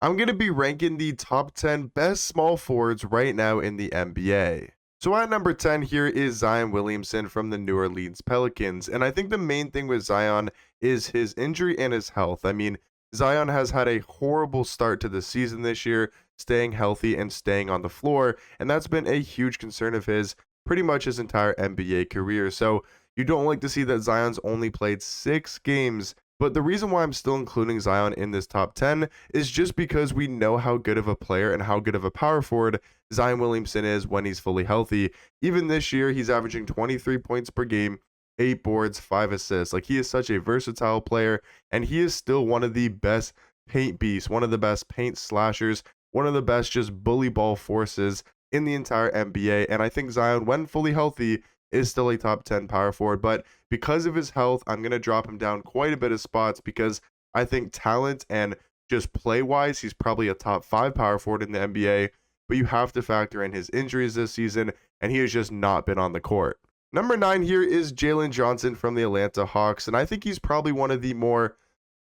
I'm going to be ranking the top 10 best small forwards right now in the NBA. So at number 10 here is Zion Williamson from the New Orleans Pelicans. And I think the main thing with Zion is his injury and his health. I mean, Zion has had a horrible start to the season this year, staying healthy and staying on the floor. And that's been a huge concern of his pretty much his entire NBA career. So you don't like to see that Zion's only played 6 games. But the reason why I'm still including Zion in this top 10 is just because we know how good of a player and how good of a power forward Zion Williamson is when he's fully healthy. Even this year, he's averaging 23 points per game, 8 boards, 5 assists. Like, he is such a versatile player, and he is still one of the best paint beasts, one of the best paint slashers, one of the best just bully ball forces in the entire NBA. And I think Zion, when fully healthy, is still a top 10 power forward. But because of his health, I'm going to drop him down quite a bit of spots because I think talent and just play wise, he's probably a top 5 power forward in the NBA. But you have to factor in his injuries this season, and he has just not been on the court. Number 9 here is Jalen Johnson from the Atlanta Hawks, and I think he's probably one of the more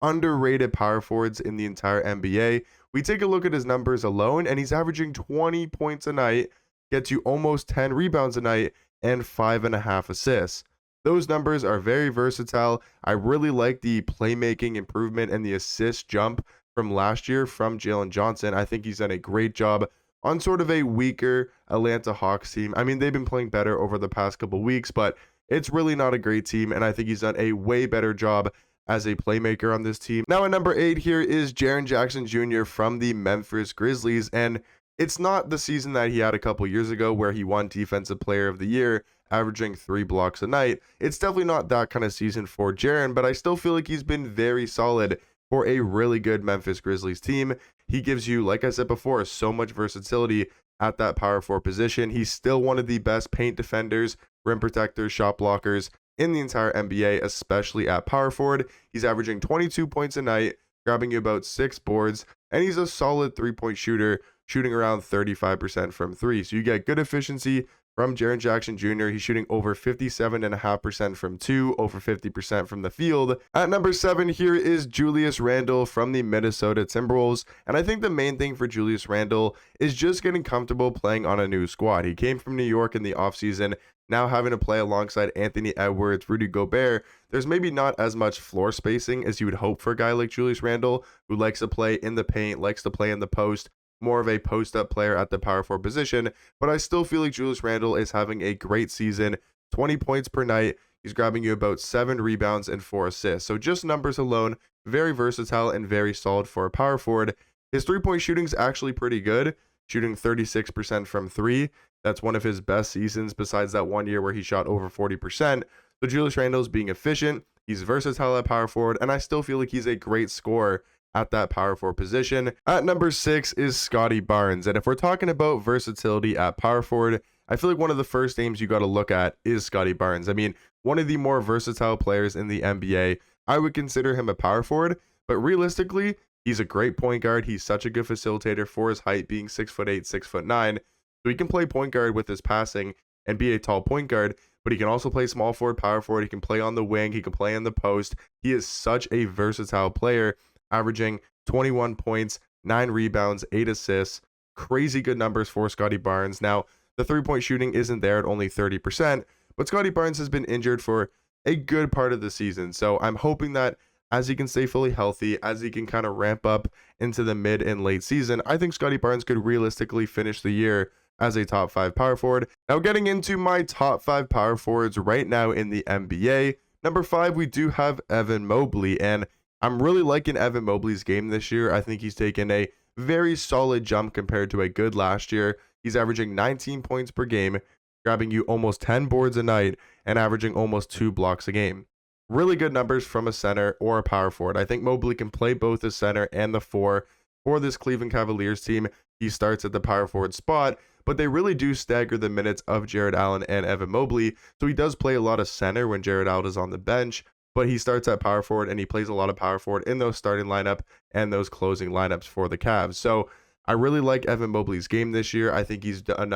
underrated power forwards in the entire NBA. We take a look at his numbers alone, and he's averaging 20 points a night, gets you almost 10 rebounds a night, and 5.5 assists. Those numbers are very versatile. I really like the playmaking improvement and the assist jump from last year from Jalen Johnson. I think he's done a great job on sort of a weaker Atlanta Hawks team. I mean, they've been playing better over the past couple weeks, but it's really not a great team, and I think he's done a way better job as a playmaker on this team. Now at number 8 here is Jaren Jackson Jr. from the Memphis Grizzlies, and it's not the season that he had a couple years ago where he won Defensive Player of the Year, averaging 3 blocks a night. It's definitely not that kind of season for Jaren, but I still feel like he's been very solid for a really good Memphis Grizzlies team. He gives you, like I said before, so much versatility at that power forward position. He's still one of the best paint defenders, rim protectors, shot blockers in the entire NBA, especially at power forward. He's averaging 22 points a night, grabbing you about 6 boards, and he's a solid 3-point shooter, shooting around 35% from 3. So you get good efficiency from Jaren Jackson Jr. He's shooting over 57.5% from 2, over 50% from the field. At number 7 here is Julius Randle from the Minnesota Timberwolves. And I think the main thing for Julius Randle is just getting comfortable playing on a new squad. He came from New York in the offseason, now having to play alongside Anthony Edwards, Rudy Gobert. There's maybe not as much floor spacing as you would hope for a guy like Julius Randle, who likes to play in the paint, likes to play in the post, more of a post-up player at the power forward position, but I still feel like Julius Randle is having a great season, 20 points per night. He's grabbing you about 7 rebounds and 4 assists. So just numbers alone, very versatile and very solid for a power forward. His 3-point shooting is actually pretty good, shooting 36% from 3. That's one of his best seasons besides that one year where he shot over 40%. So Julius Randle is being efficient. He's versatile at power forward, and I still feel like he's a great scorer at that power forward position. At number 6 is Scottie Barnes. And if we're talking about versatility at power forward, I feel like one of the first names you got to look at is Scottie Barnes. I mean, one of the more versatile players in the NBA. I would consider him a power forward, but realistically, he's a great point guard. He's such a good facilitator for his height, being 6'8", 6'9". So he can play point guard with his passing and be a tall point guard, but he can also play small forward, power forward. He can play on the wing. He can play in the post. He is such a versatile player, averaging 21 points, 9 rebounds, 8 assists. Crazy good numbers for Scottie Barnes. Now, the 3-point shooting isn't there at only 30%, but Scottie Barnes has been injured for a good part of the season. So I'm hoping that as he can stay fully healthy, as he can kind of ramp up into the mid and late season, I think Scottie Barnes could realistically finish the year as a top 5 power forward. Now, getting into my top 5 power forwards right now in the NBA. Number 5, we do have Evan Mobley, and I'm really liking Evan Mobley's game this year. I think he's taken a very solid jump compared to a good last year. He's averaging 19 points per game, grabbing you almost 10 boards a night, and averaging almost 2 blocks a game. Really good numbers from a center or a power forward. I think Mobley can play both the center and the 4 for this Cleveland Cavaliers team. He starts at the power forward spot, but they really do stagger the minutes of Jarrett Allen and Evan Mobley. So he does play a lot of center when Jarrett Allen is on the bench, but he starts at power forward and he plays a lot of power forward in those starting lineup and those closing lineups for the Cavs. So I really like Evan Mobley's game this year. I think he's done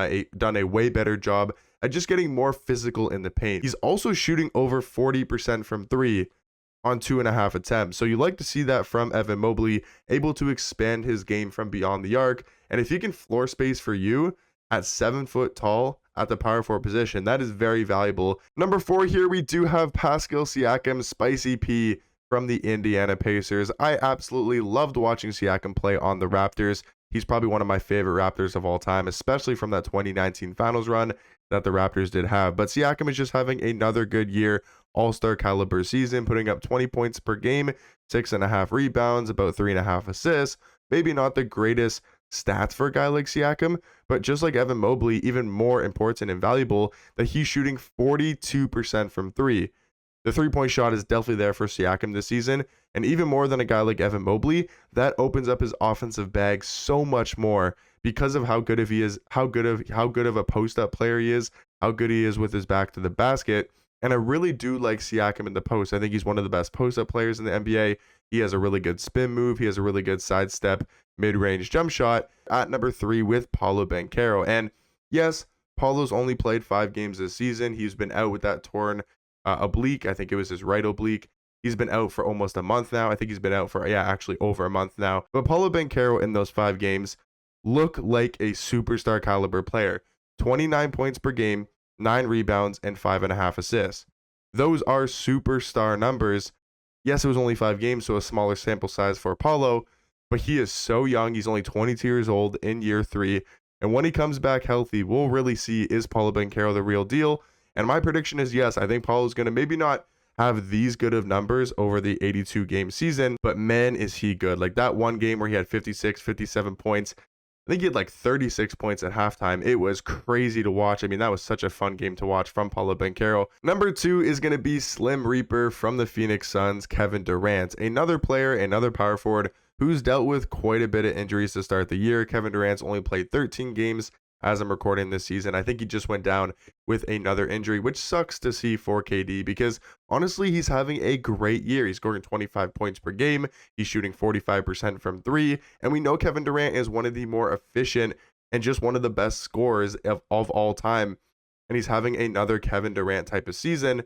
a way better job at just getting more physical in the paint. He's also shooting over 40% from 3, on 2.5 attempts. So you like to see that from Evan Mobley, able to expand his game from beyond the arc. And if he can floor space for you at 7 foot tall at the power forward position, that is very valuable. Number 4 here, we do have Pascal Siakam, Spicy P from the Indiana Pacers. I absolutely loved watching Siakam play on the Raptors. He's probably one of my favorite Raptors of all time, especially from that 2019 finals run that the Raptors did have. But Siakam is just having another good year, all-star caliber season, putting up 20 points per game, 6.5 rebounds, about 3.5 assists. Maybe not the greatest stats for a guy like Siakam, but just like Evan Mobley, even more important and valuable that he's shooting 42% from three. The three-point shot is definitely there for Siakam this season, and even more than a guy like Evan Mobley, that opens up his offensive bag so much more because of how good he is, how good of a post-up player he is, how good he is with his back to the basket. And I really do like Siakam in the post. I think he's one of the best post-up players in the NBA. He has a really good spin move. He has a really good sidestep, mid-range jump shot. At number 3 with Paolo Banchero. And yes, Paulo's only played 5 games this season. He's been out with that torn oblique. I think it was his right oblique. He's been out for almost a month now. I think he's been out for, actually over a month now. But Paolo Banchero in those 5 games look like a superstar caliber player. 29 points per game, 9 rebounds, and 5.5 assists. Those are superstar numbers. Yes, it was only 5 games, so a smaller sample size for Paulo, but he is so young. He's only 22 years old in year 3. And when he comes back healthy, we'll really see, is Paolo Banchero the real deal? And my prediction is yes. I think Paulo's going to maybe not have these good of numbers over the 82 game season, but man, is he good. Like that one game where he had 56, 57 points. I think he had like 36 points at halftime. It was crazy to watch. I mean, that was such a fun game to watch from Paolo Banchero. Number 2 is going to be Slim Reaper from the Phoenix Suns, Kevin Durant. Another player, another power forward who's dealt with quite a bit of injuries to start the year. Kevin Durant's only played 13 games as I'm recording this season. I think he just went down with another injury, which sucks to see for KD because honestly, he's having a great year. He's scoring 25 points per game. He's shooting 45% from 3. And we know Kevin Durant is one of the more efficient and just one of the best scorers of all time. And he's having another Kevin Durant type of season.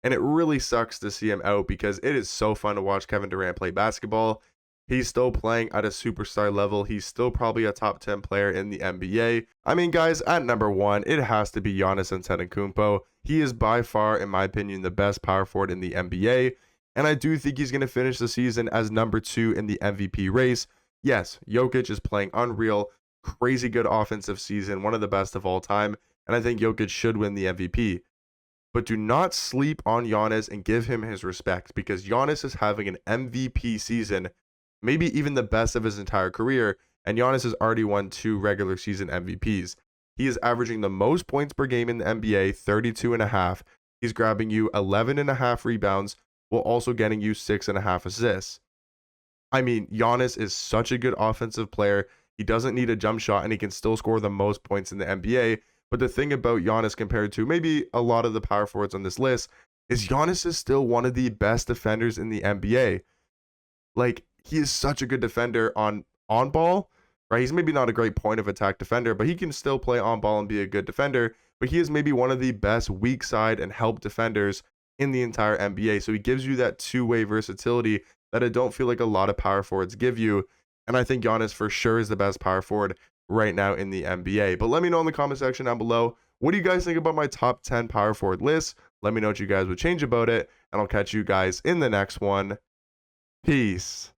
And it really sucks to see him out because it is so fun to watch Kevin Durant play basketball. He's still playing at a superstar level. He's still probably a top 10 player in the NBA. I mean, guys, at number 1, it has to be Giannis Antetokounmpo. He is by far, in my opinion, the best power forward in the NBA. And I do think he's going to finish the season as number 2 in the MVP race. Yes, Jokic is playing unreal, crazy good offensive season, one of the best of all time. And I think Jokic should win the MVP. But do not sleep on Giannis and give him his respect because Giannis is having an MVP season, maybe even the best of his entire career, and Giannis has already won 2 regular season MVPs. He is averaging the most points per game in the NBA, 32.5. He's grabbing you 11.5 rebounds while also getting you 6.5 assists. I mean, Giannis is such a good offensive player. He doesn't need a jump shot, and he can still score the most points in the NBA. But the thing about Giannis compared to maybe a lot of the power forwards on this list is Giannis is still one of the best defenders in the NBA. Like, he is such a good defender on ball, right? He's maybe not a great point of attack defender, but he can still play on ball and be a good defender. But he is maybe one of the best weak side and help defenders in the entire NBA. So he gives you that two-way versatility that I don't feel like a lot of power forwards give you. And I think Giannis for sure is the best power forward right now in the NBA. But let me know in the comment section down below, what do you guys think about my top 10 power forward list? Let me know what you guys would change about it, and I'll catch you guys in the next one. Peace.